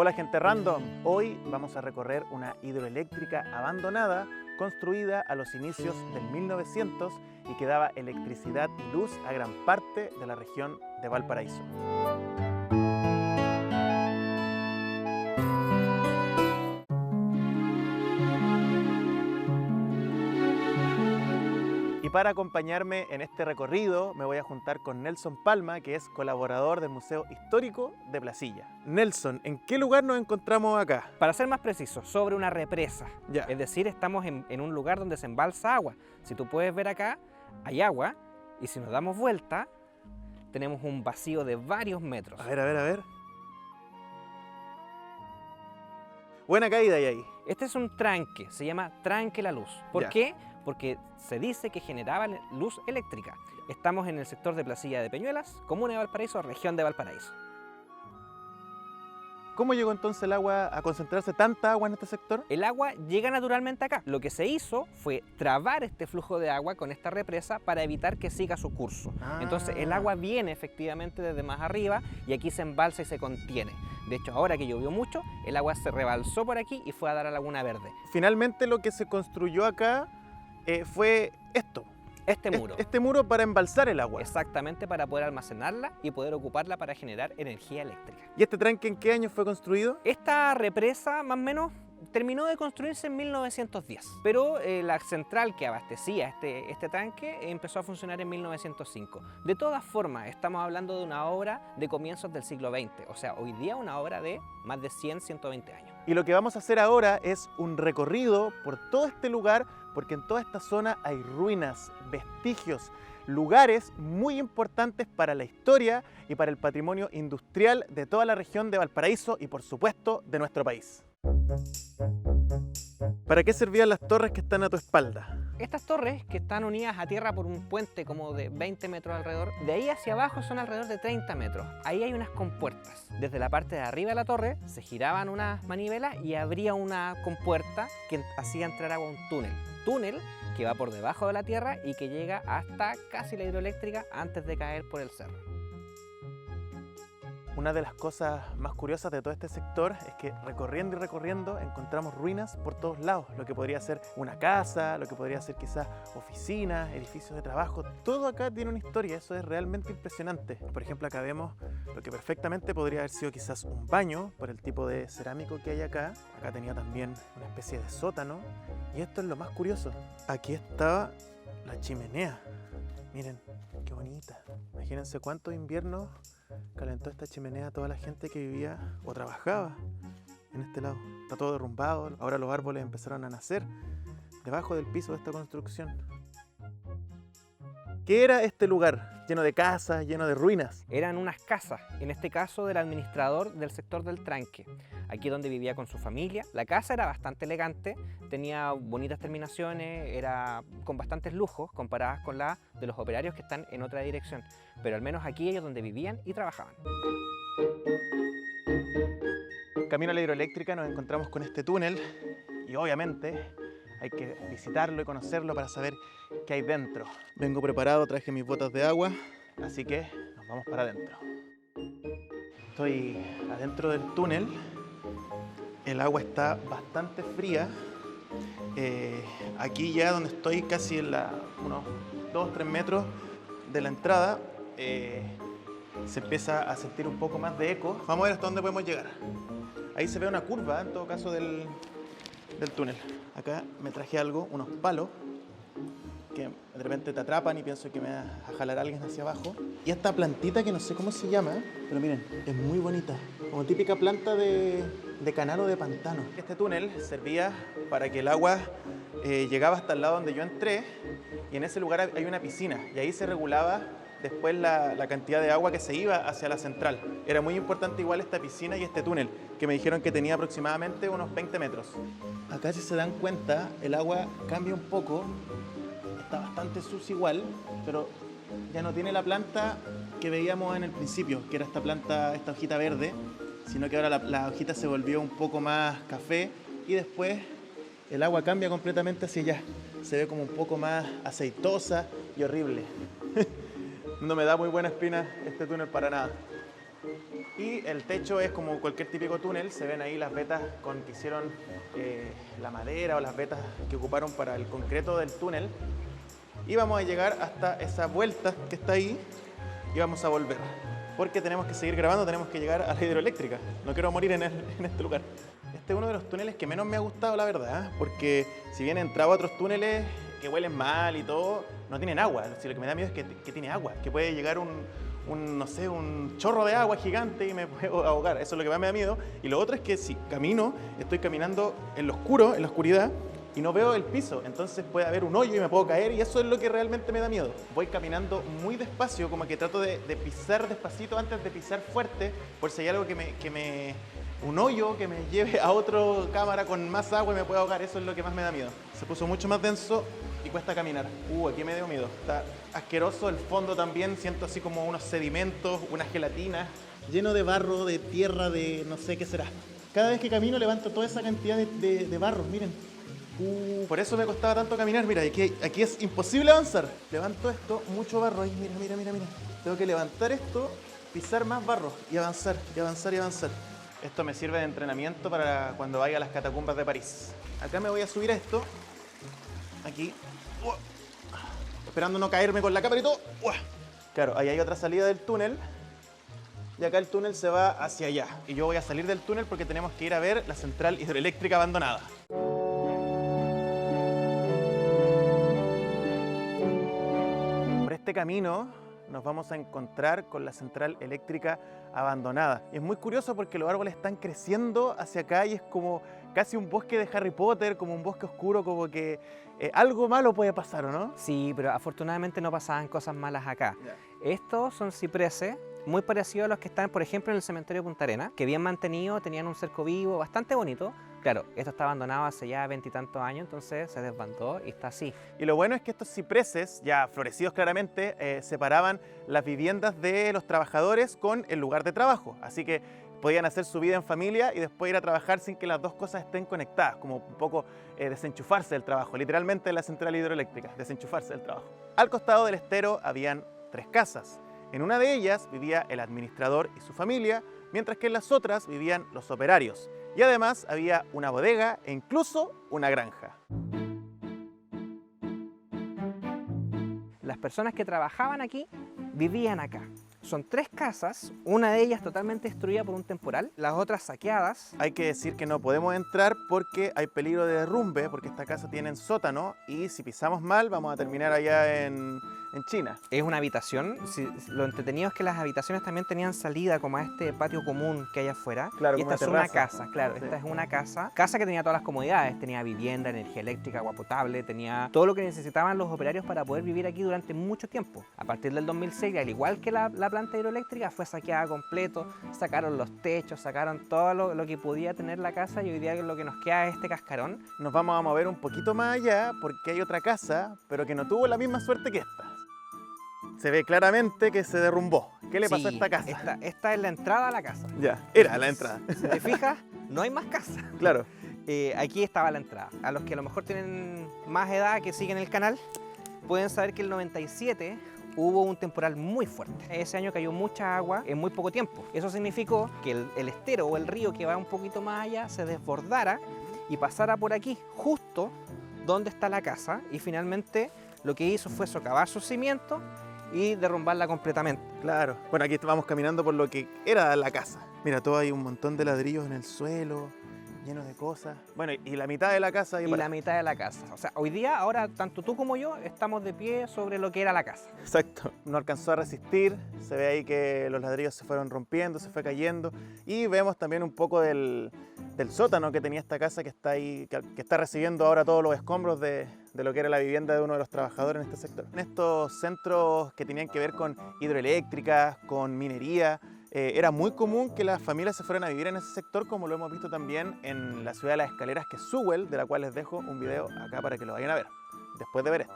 Hola gente random, hoy vamos a recorrer una hidroeléctrica abandonada construida a los inicios del 1900 y que daba electricidad y luz a gran parte de la región de Valparaíso. Y para acompañarme en este recorrido me voy a juntar con Nelson Palma, que es colaborador del Museo Histórico de Placilla. Nelson, ¿en qué lugar nos encontramos acá? Para ser más preciso, sobre una represa. Ya. Es decir, estamos en un lugar donde se embalsa agua. Si tú puedes ver acá, hay agua, y si nos damos vuelta, tenemos un vacío de varios metros. A ver. Buena caída hay ahí. Este es un tranque, se llama tranque la luz. ¿Por Ya. qué? Porque se dice que generaba luz eléctrica. Estamos en el sector de Placilla de Peñuelas, comuna de Valparaíso, región de Valparaíso. ¿Cómo llegó entonces el agua a concentrarse tanta agua en este sector? El agua llega naturalmente acá. Lo que se hizo fue trabar este flujo de agua con esta represa para evitar que siga su curso. Entonces el agua viene efectivamente desde más arriba y aquí se embalsa y se contiene. De hecho, ahora que llovió mucho, el agua se rebalsó por aquí y fue a dar a Laguna Verde. Finalmente lo que se construyó acá fue esto. Este muro. Este muro para embalsar el agua. Exactamente, para poder almacenarla y poder ocuparla para generar energía eléctrica. ¿Y este tranque en qué año fue construido? Esta represa, más o menos, terminó de construirse en 1910, pero la central que abastecía este tanque empezó a funcionar en 1905. De todas formas, estamos hablando de una obra de comienzos del siglo XX, o sea, hoy día una obra de más de 100, 120 años. Y lo que vamos a hacer ahora es un recorrido por todo este lugar, porque en toda esta zona hay ruinas, vestigios, lugares muy importantes para la historia y para el patrimonio industrial de toda la región de Valparaíso y por supuesto de nuestro país. ¿Para qué servían las torres que están a tu espalda? Estas torres, que están unidas a tierra por un puente como de 20 metros alrededor, de ahí hacia abajo son alrededor de 30 metros. Ahí hay unas compuertas. Desde la parte de arriba de la torre se giraban unas manivelas y abría una compuerta que hacía entrar agua a un túnel. Túnel que va por debajo de la tierra y que llega hasta casi la hidroeléctrica antes de caer por el cerro. Una de las cosas más curiosas de todo este sector es que recorriendo y recorriendo encontramos ruinas por todos lados, lo que podría ser una casa, lo que podría ser quizás oficinas, edificios de trabajo, todo acá tiene una historia, eso es realmente impresionante. Por ejemplo, acá vemos lo que perfectamente podría haber sido quizás un baño por el tipo de cerámico que hay acá. Acá tenía también una especie de sótano y esto es lo más curioso, aquí estaba la chimenea, miren qué bonita, imagínense cuántos inviernos calentó esta chimenea a toda la gente que vivía o trabajaba en este lado. Está todo derrumbado, ahora los árboles empezaron a nacer debajo del piso de esta construcción. ¿Qué era este lugar? Lleno de casas, lleno de ruinas. Eran unas casas, en este caso del administrador del sector del tranque. Aquí donde vivía con su familia. La casa era bastante elegante, tenía bonitas terminaciones, era con bastantes lujos comparadas con la de los operarios que están en otra dirección. Pero al menos aquí ellos donde vivían y trabajaban. Camino a la hidroeléctrica nos encontramos con este túnel y obviamente hay que visitarlo y conocerlo para saber qué hay dentro. Vengo preparado, traje mis botas de agua, así que nos vamos para adentro. Estoy adentro del túnel, el agua está bastante fría. Aquí ya donde estoy, casi en unos 2-3 metros de la entrada, se empieza a sentir un poco más de eco. Vamos a ver hasta dónde podemos llegar. Ahí se ve una curva, en todo caso, del túnel. Acá me traje algo, unos palos, que de repente te atrapan y pienso que me va a jalar alguien hacia abajo. Y esta plantita que no sé cómo se llama, pero miren, es muy bonita. Como típica planta de canal o de pantano. Este túnel servía para que el agua llegaba hasta el lado donde yo entré y en ese lugar hay una piscina y ahí se regulaba después la cantidad de agua que se iba hacia la central. Era muy importante igual esta piscina y este túnel, que me dijeron que tenía aproximadamente unos 20 metros. Acá, si se dan cuenta, el agua cambia un poco, está bastante sucia igual, pero ya no tiene la planta que veíamos en el principio, que era esta planta, esta hojita verde, sino que ahora la hojita se volvió un poco más café y después el agua cambia completamente hacia allá. Se ve como un poco más aceitosa y horrible. No me da muy buena espina este túnel para nada. Y el techo es como cualquier típico túnel, se ven ahí las vetas con que hicieron la madera o las vetas que ocuparon para el concreto del túnel. Y vamos a llegar hasta esa vuelta que está ahí y vamos a volver. Porque tenemos que seguir grabando, tenemos que llegar a la hidroeléctrica. No quiero morir en este lugar. Este es uno de los túneles que menos me ha gustado, la verdad, porque si bien he entrado a otros túneles que huelen mal y todo, no tienen agua. Lo que me da miedo es que tiene agua, que puede llegar no sé, un chorro de agua gigante y me puedo ahogar. Eso es lo que más me da miedo. Y lo otro es que si camino, estoy caminando en lo oscuro, en la oscuridad, y no veo el piso, entonces puede haber un hoyo y me puedo caer, y eso es lo que realmente me da miedo. Voy caminando muy despacio, como que trato de pisar despacito antes de pisar fuerte, por si hay algo un hoyo que me lleve a otra cámara con más agua y me pueda ahogar. Eso es lo que más me da miedo. Se puso mucho más denso y cuesta caminar. Aquí me dio miedo. Está asqueroso el fondo también, siento así como unos sedimentos, unas gelatinas, lleno de barro, de tierra, de no sé qué será. Cada vez que camino levanto toda esa cantidad de barro, miren. Por eso me costaba tanto caminar. Mira, aquí es imposible avanzar. Levanto esto, mucho barro ahí, mira. Tengo que levantar esto, pisar más barro y avanzar, y avanzar, y avanzar. Esto me sirve de entrenamiento para cuando vaya a las catacumbas de París. Acá me voy a subir a esto. Aquí. Esperando no caerme con la cámara y todo. Claro, ahí hay otra salida del túnel. Y acá el túnel se va hacia allá. Y yo voy a salir del túnel porque tenemos que ir a ver la central hidroeléctrica abandonada. Por este camino nos vamos a encontrar con la central eléctrica abandonada. Y es muy curioso porque los árboles están creciendo hacia acá y es como casi un bosque de Harry Potter, como un bosque oscuro, como que algo malo puede pasar, ¿o no? Sí, pero afortunadamente no pasaban cosas malas acá. Ya. Estos son cipreses muy parecidos a los que están, por ejemplo, en el cementerio de Punta Arenas, que bien mantenido, tenían un cerco vivo bastante bonito. Claro, esto está abandonado hace ya 20 y tantos años, entonces se desbandó y está así. Y lo bueno es que estos cipreses, ya florecidos claramente, separaban las viviendas de los trabajadores con el lugar de trabajo. Así que podían hacer su vida en familia y después ir a trabajar sin que las dos cosas estén conectadas, como un poco desenchufarse del trabajo, literalmente la central hidroeléctrica, desenchufarse del trabajo. Al costado del estero habían 3 casas. En una de ellas vivía el administrador y su familia, mientras que en las otras vivían los operarios. Y además había una bodega e incluso una granja. Las personas que trabajaban aquí vivían acá. Son 3 casas, una de ellas totalmente destruida por un temporal, las otras saqueadas. Hay que decir que no podemos entrar porque hay peligro de derrumbe, porque esta casa tiene sótano y si pisamos mal vamos a terminar allá en China. Es una habitación, lo entretenido es que las habitaciones también tenían salida como a este patio común que hay afuera. Claro, y como esta es una una terraza. casa, claro, Sí. esta es una casa que tenía todas las comodidades, tenía vivienda, energía eléctrica, agua potable, tenía todo lo que necesitaban los operarios para poder vivir aquí durante mucho tiempo. A partir del 2006, al igual que la planta hidroeléctrica, fue saqueada completo, sacaron los techos, sacaron todo lo que podía tener la casa y hoy día lo que nos queda es este cascarón. Nos vamos a mover un poquito más allá porque hay otra casa, pero que no tuvo la misma suerte que esta. Se ve claramente que se derrumbó. ¿Qué le pasó a Sí, esta casa? Esta es la entrada a la casa. Ya, era la entrada. Si te fijas, no hay más casa. Claro. Aquí estaba la entrada. A los que a lo mejor tienen más edad, que siguen el canal, pueden saber que el 97 hubo un temporal muy fuerte. Ese año cayó mucha agua en muy poco tiempo. Eso significó que el estero o el río que va un poquito más allá se desbordara y pasara por aquí, justo donde está la casa, y finalmente lo que hizo fue socavar sus cimientos y derrumbarla completamente. Claro. Bueno, aquí vamos caminando por lo que era la casa. Mira, todo hay un montón de ladrillos en el suelo, llenos de cosas. Bueno, y la mitad de la casa... Y la mitad de la casa. O sea, hoy día, ahora, tanto tú como yo, estamos de pie sobre lo que era la casa. Exacto. No alcanzó a resistir. Se ve ahí que los ladrillos se fueron rompiendo, se fue cayendo. Y vemos también un poco del sótano que tenía esta casa que está ahí, que está recibiendo ahora todos los escombros de lo que era la vivienda de uno de los trabajadores en este sector. En estos centros que tenían que ver con hidroeléctricas, con minería, era muy común que las familias se fueran a vivir en ese sector, como lo hemos visto también en la ciudad de las escaleras, que es Sewell, de la cual les dejo un video acá para que lo vayan a ver, después de ver este.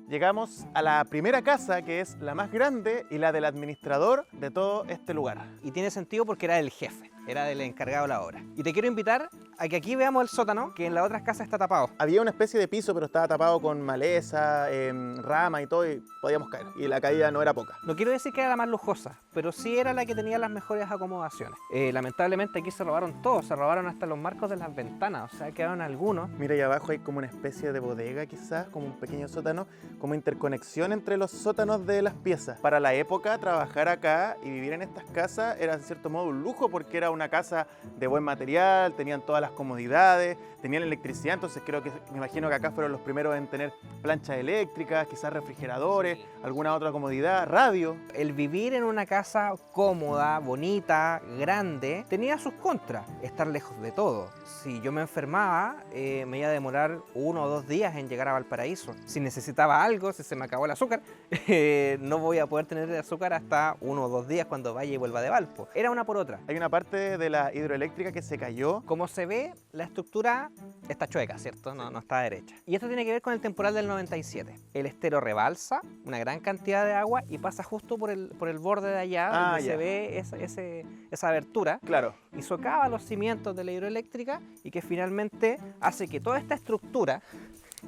Llegamos a la primera casa, que es la más grande y la del administrador de todo este lugar. Y tiene sentido porque era del jefe, era del encargado de la obra. Y te quiero invitar a que aquí veamos el sótano, que en las otras casas está tapado. Había una especie de piso, pero estaba tapado con maleza, rama y todo, y podíamos caer. Y la caída no era poca. No quiero decir que era la más lujosa, pero sí era la que tenía las mejores acomodaciones. Lamentablemente aquí se robaron todo, se robaron hasta los marcos de las ventanas, o sea, quedaron algunos. Mira, ahí abajo hay como una especie de bodega quizás, como un pequeño sótano, como interconexión entre los sótanos de las piezas. Para la época, trabajar acá y vivir en estas casas era en cierto modo un lujo, porque era una casa de buen material, tenían todas las comodidades, tenían electricidad, entonces me imagino que acá fueron los primeros en tener planchas eléctricas, quizás refrigeradores, alguna otra comodidad, radio. El vivir en una casa cómoda, bonita, grande, tenía sus contras. Estar lejos de todo. Si yo me enfermaba, me iba a demorar 1 o 2 días en llegar a Valparaíso. Si necesitaba algo, si se me acabó el azúcar, no voy a poder tener el azúcar hasta 1 o 2 días cuando vaya y vuelva de Valpo. Era una por otra. Hay una parte de la hidroeléctrica que se cayó. Como se ve, la estructura está chueca, ¿cierto? No está derecha. Y esto tiene que ver con el temporal del 97. El estero rebalsa una gran cantidad de agua y pasa justo por el borde de allá, donde se ve esa abertura. Claro. Y socava los cimientos de la hidroeléctrica y que finalmente hace que toda esta estructura,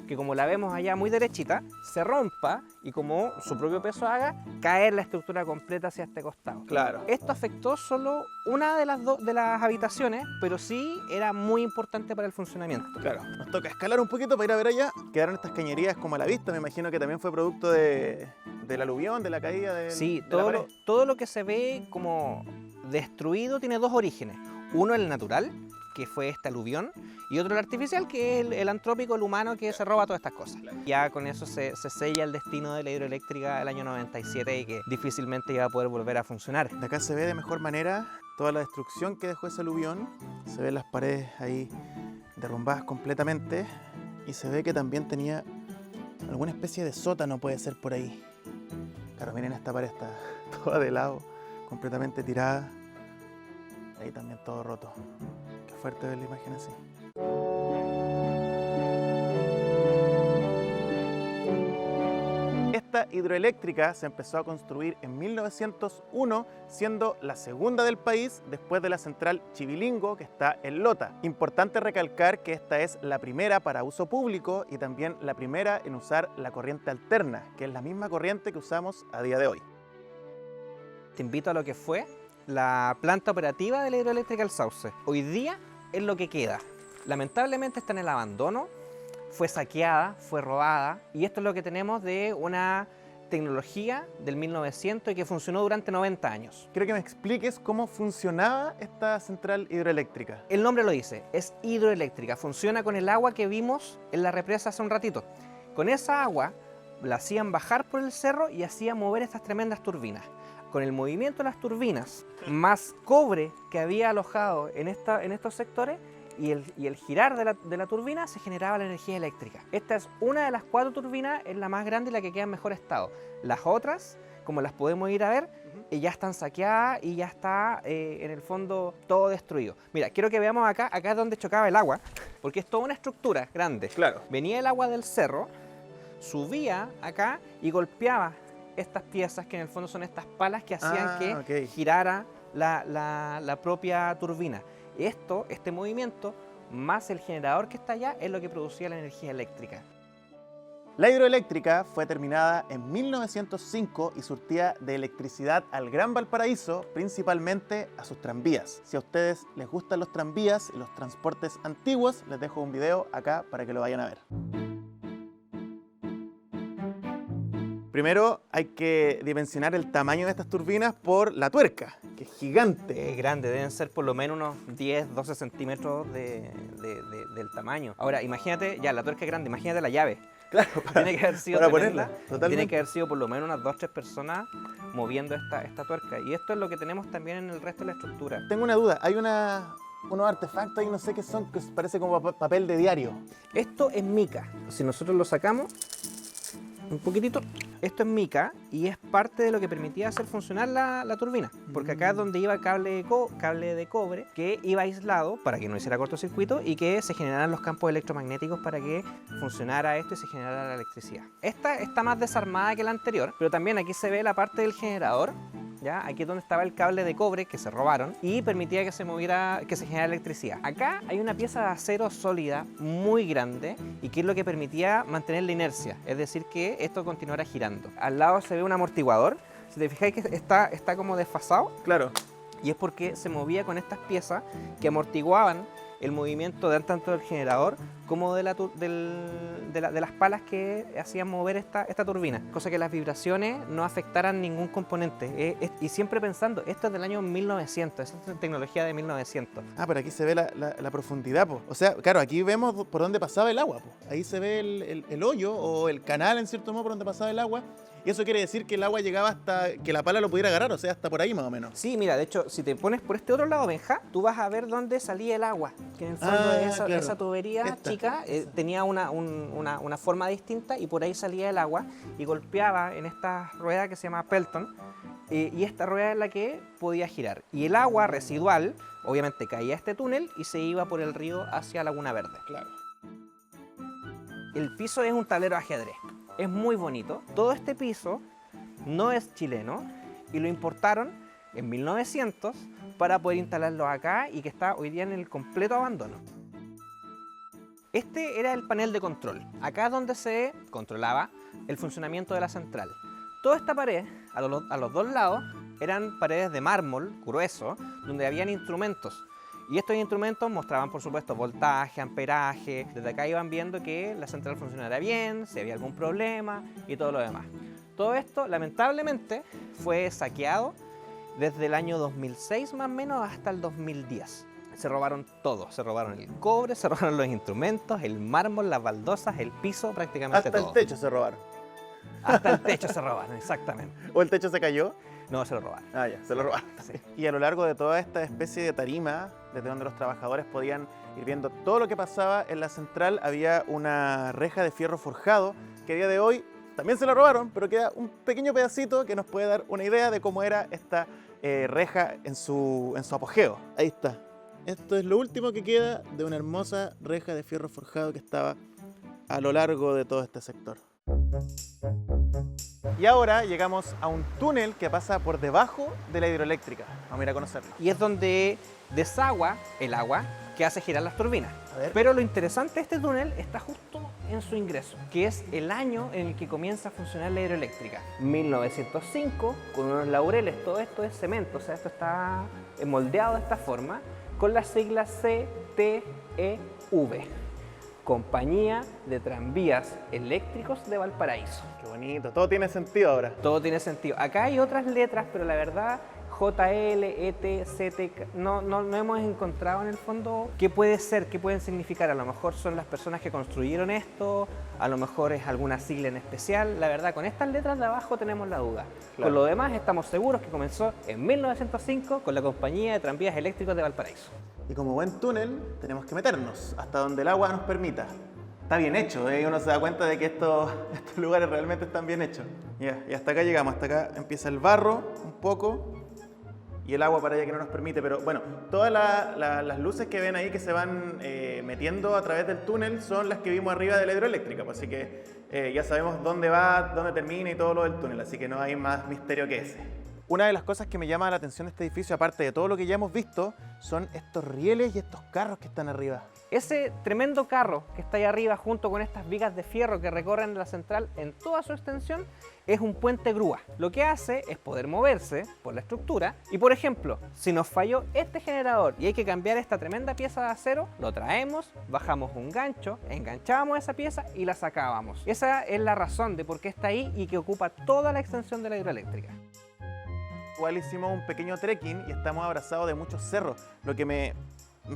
que como la vemos allá muy derechita, se rompa y como su propio peso haga, caer la estructura completa hacia este costado. Claro. Esto afectó solo una de las habitaciones, pero sí era muy importante para el funcionamiento. Claro. Nos toca escalar un poquito para ir a ver allá. Quedaron estas cañerías como a la vista, me imagino que también fue producto del aluvión, de la caída de Sí, la pared. todo lo que se ve como destruido tiene 2 orígenes. Uno el natural, que fue este aluvión, y otro el artificial, que es el antrópico, el humano, que se roba todas estas cosas. Ya con eso se sella el destino de la hidroeléctrica del año 97 y que difícilmente iba a poder volver a funcionar. De acá se ve de mejor manera toda la destrucción que dejó ese aluvión. Se ven las paredes ahí derrumbadas completamente y se ve que también tenía alguna especie de sótano, puede ser por ahí. Claro, miren, esta pared está toda de lado, completamente tirada. Ahí también todo roto. Qué fuerte ver la imagen así. Esta hidroeléctrica se empezó a construir en 1901, siendo la segunda del país después de la central Chivilingo, que está en Lota. Importante recalcar que esta es la primera para uso público y también la primera en usar la corriente alterna, que es la misma corriente que usamos a día de hoy. Te invito a lo que fue la planta operativa de la hidroeléctrica El Sauce. Hoy día es lo que queda. Lamentablemente está en el abandono, fue saqueada, fue robada, y esto es lo que tenemos de una tecnología del 1900 y que funcionó durante 90 años. Quiero que me expliques cómo funcionaba esta central hidroeléctrica. El nombre lo dice, es hidroeléctrica, funciona con el agua que vimos en la represa hace un ratito. Con esa agua la hacían bajar por el cerro y hacían mover estas tremendas turbinas. Con el movimiento de las turbinas, más cobre que había alojado en estos sectores y el girar de la turbina, se generaba la energía eléctrica. Esta es una de las 4 turbinas, es la más grande y la que queda en mejor estado. Las otras, como las podemos ir a ver, ya están saqueadas y ya está en el fondo todo destruido. Mira, quiero que veamos acá es donde chocaba el agua, porque es toda una estructura grande. Claro. Venía el agua del cerro, subía acá y golpeaba estas piezas que en el fondo son estas palas que hacían que girara la propia turbina. Este movimiento más el generador que está allá es lo que producía la energía eléctrica. La hidroeléctrica fue terminada en 1905 y surtía de electricidad al Gran Valparaíso, principalmente a sus tranvías. Si a ustedes les gustan los tranvías y los transportes antiguos, les dejo un video acá para que lo vayan a ver. Primero hay que dimensionar el tamaño de estas turbinas por la tuerca, que es gigante. Es grande, deben ser por lo menos unos 10-12 centímetros del tamaño. Ahora, imagínate, ya la tuerca es grande, imagínate la llave. Claro, tiene que haber sido para tremenda. ponerla, totalmente. Tiene que haber sido por lo menos unas 2-3 personas moviendo esta tuerca. Y esto es lo que tenemos también en el resto de la estructura. Tengo una duda, hay unos artefactos ahí, no sé qué son, que parece como papel de diario. Esto es mica. Si nosotros lo sacamos un poquitito, esto es mica y es parte de lo que permitía hacer funcionar la turbina, porque acá es donde iba el cable de cobre que iba aislado para que no hiciera cortocircuito y que se generaran los campos electromagnéticos para que funcionara esto y se generara la electricidad. Esta está más desarmada que la anterior, pero también aquí se ve la parte del generador ¿ya? Aquí es donde estaba el cable de cobre que se robaron y permitía que se moviera, que se generara electricidad. Acá hay una pieza de acero sólida muy grande y que es lo que permitía mantener la inercia, es decir, que esto continuara girando. Al lado se ve un amortiguador, si te fijáis que está como desfasado. Claro. Y es porque se movía con estas piezas que amortiguaban el movimiento tanto del generador como de las palas que hacían mover esta turbina, cosa que las vibraciones no afectaran ningún componente. Y siempre pensando, esto es del año 1900, esta es tecnología de 1900. Ah, pero aquí se ve la profundidad, po. O sea, claro, aquí vemos por dónde pasaba el agua, po. Ahí se ve el hoyo o el canal, en cierto modo, por donde pasaba el agua. Y eso quiere decir que el agua llegaba hasta que la pala lo pudiera agarrar, o sea, hasta por ahí más o menos. Sí, mira, de hecho, si te pones por este otro lado, Benja, tú vas a ver dónde salía el agua. Que en el fondo esa tubería chica tenía una forma distinta y por ahí salía el agua y golpeaba en esta rueda que se llama Pelton. Y esta rueda es la que podía girar. Y el agua residual, obviamente, caía a este túnel y se iba por el río hacia Laguna Verde. Claro. El piso es un tablero de ajedrez. Es muy bonito. Todo este piso no es chileno y lo importaron en 1900 para poder instalarlo acá y que está hoy día en el completo abandono. Este era el panel de control. Acá es donde se controlaba el funcionamiento de la central. Toda esta pared, a los dos lados, eran paredes de mármol grueso, donde habían instrumentos. Y estos instrumentos mostraban, por supuesto, voltaje, amperaje. Desde acá iban viendo que la central funcionara bien, si había algún problema y todo lo demás. Todo esto, lamentablemente, fue saqueado desde el año 2006 más o menos hasta el 2010. Se robaron todo, se robaron el cobre, se robaron los instrumentos, el mármol, las baldosas, el piso, prácticamente hasta todo. El techo se robaron. Hasta el techo se robaron, exactamente. ¿O el techo se cayó? No, se lo robaron. Ah, ya, se lo robaron. Sí. Y a lo largo de toda esta especie de tarima, desde donde los trabajadores podían ir viendo todo lo que pasaba en la central, había una reja de fierro forjado que a día de hoy también se la robaron, pero queda un pequeño pedacito que nos puede dar una idea de cómo era esta reja en su apogeo. Ahí está. Esto es lo último que queda de una hermosa reja de fierro forjado que estaba a lo largo de todo este sector. Y ahora llegamos a un túnel que pasa por debajo de la hidroeléctrica. Vamos a ir a conocerlo. Y es donde desagua el agua que hace girar las turbinas. A ver. Pero lo interesante de este túnel está justo en su ingreso, que es el año en el que comienza a funcionar la hidroeléctrica. 1905, con unos laureles, todo esto es cemento, o sea, esto está moldeado de esta forma, con las siglas CTEV. Compañía de Tranvías Eléctricos de Valparaíso. Qué bonito, todo tiene sentido ahora. Todo tiene sentido. Acá hay otras letras, pero la verdad, JL, ET, CT, no hemos encontrado en el fondo qué puede ser, qué pueden significar. A lo mejor son las personas que construyeron esto, a lo mejor es alguna sigla en especial. La verdad, con estas letras de abajo tenemos la duda. Claro. Con lo demás, estamos seguros que comenzó en 1905 con la Compañía de Tranvías Eléctricos de Valparaíso. Y como buen túnel, tenemos que meternos hasta donde el agua nos permita. Está bien hecho, ¿eh? Uno se da cuenta de que estos lugares realmente están bien hechos. Y hasta acá llegamos, hasta acá empieza el barro un poco y el agua para allá que no nos permite. Pero bueno, todas las luces que ven ahí que se van metiendo a través del túnel son las que vimos arriba de la hidroeléctrica. Pues, así que ya sabemos dónde va, dónde termina y todo lo del túnel, así que no hay más misterio que ese. Una de las cosas que me llama la atención de este edificio, aparte de todo lo que ya hemos visto, son estos rieles y estos carros que están arriba. Ese tremendo carro que está ahí arriba junto con estas vigas de fierro que recorren la central en toda su extensión es un puente grúa. Lo que hace es poder moverse por la estructura y, por ejemplo, si nos falló este generador y hay que cambiar esta tremenda pieza de acero, lo traemos, bajamos un gancho, enganchábamos esa pieza y la sacábamos. Esa es la razón de por qué está ahí y que ocupa toda la extensión de la hidroeléctrica. Igual hicimos un pequeño trekking y estamos abrazados de muchos cerros, lo que me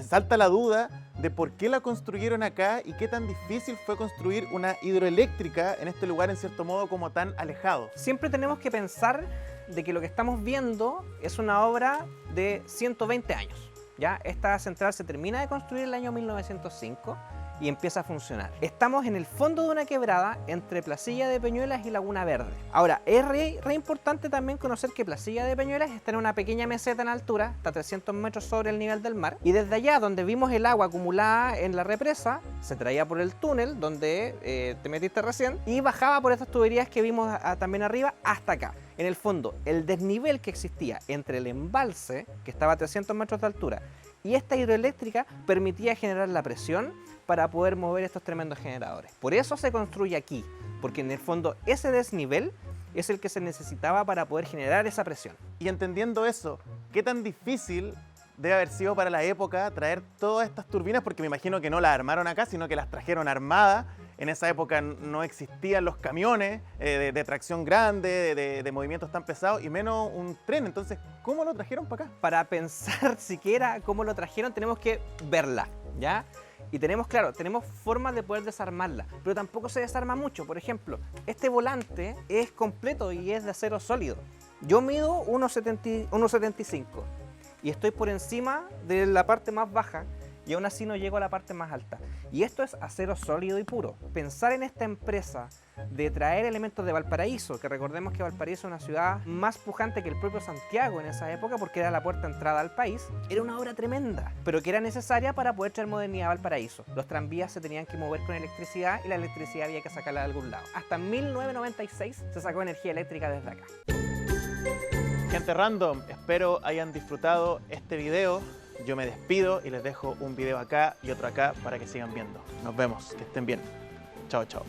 salta la duda de por qué la construyeron acá y qué tan difícil fue construir una hidroeléctrica en este lugar, en cierto modo, como tan alejado. Siempre tenemos que pensar de que lo que estamos viendo es una obra de 120 años. ¿Ya? Esta central se termina de construir en el año 1905 y empieza a funcionar. Estamos en el fondo de una quebrada entre Placilla de Peñuelas y Laguna Verde. Ahora, es re importante también conocer que Placilla de Peñuelas está en una pequeña meseta en altura, está a 300 metros sobre el nivel del mar, y desde allá donde vimos el agua acumulada en la represa, se traía por el túnel donde te metiste recién y bajaba por estas tuberías que vimos también arriba hasta acá. En el fondo, el desnivel que existía entre el embalse, que estaba a 300 metros de altura, y esta hidroeléctrica permitía generar la presión para poder mover estos tremendos generadores. Por eso se construye aquí, porque en el fondo ese desnivel es el que se necesitaba para poder generar esa presión. Y entendiendo eso, ¿qué tan difícil debe haber sido para la época traer todas estas turbinas? Porque me imagino que no las armaron acá, sino que las trajeron armadas. En esa época no existían los camiones de tracción grande, de movimientos tan pesados, y menos un tren. Entonces, ¿cómo lo trajeron para acá? Para pensar siquiera cómo lo trajeron, tenemos que verla, ¿ya? Y tenemos, claro, tenemos formas de poder desarmarla, pero tampoco se desarma mucho. Por ejemplo, este volante es completo y es de acero sólido. Yo mido 1,75 y estoy por encima de la parte más baja, y aún así no llego a la parte más alta. Y esto es acero sólido y puro. Pensar en esta empresa de traer elementos de Valparaíso, que recordemos que Valparaíso es una ciudad más pujante que el propio Santiago en esa época, porque era la puerta de entrada al país, era una obra tremenda, pero que era necesaria para poder traer modernidad a Valparaíso. Los tranvías se tenían que mover con electricidad y la electricidad había que sacarla de algún lado. Hasta 1996 se sacó energía eléctrica desde acá. Gente random, espero hayan disfrutado este video. Yo me despido y les dejo un video acá y otro acá para que sigan viendo. Nos vemos, que estén bien. Chao, chao.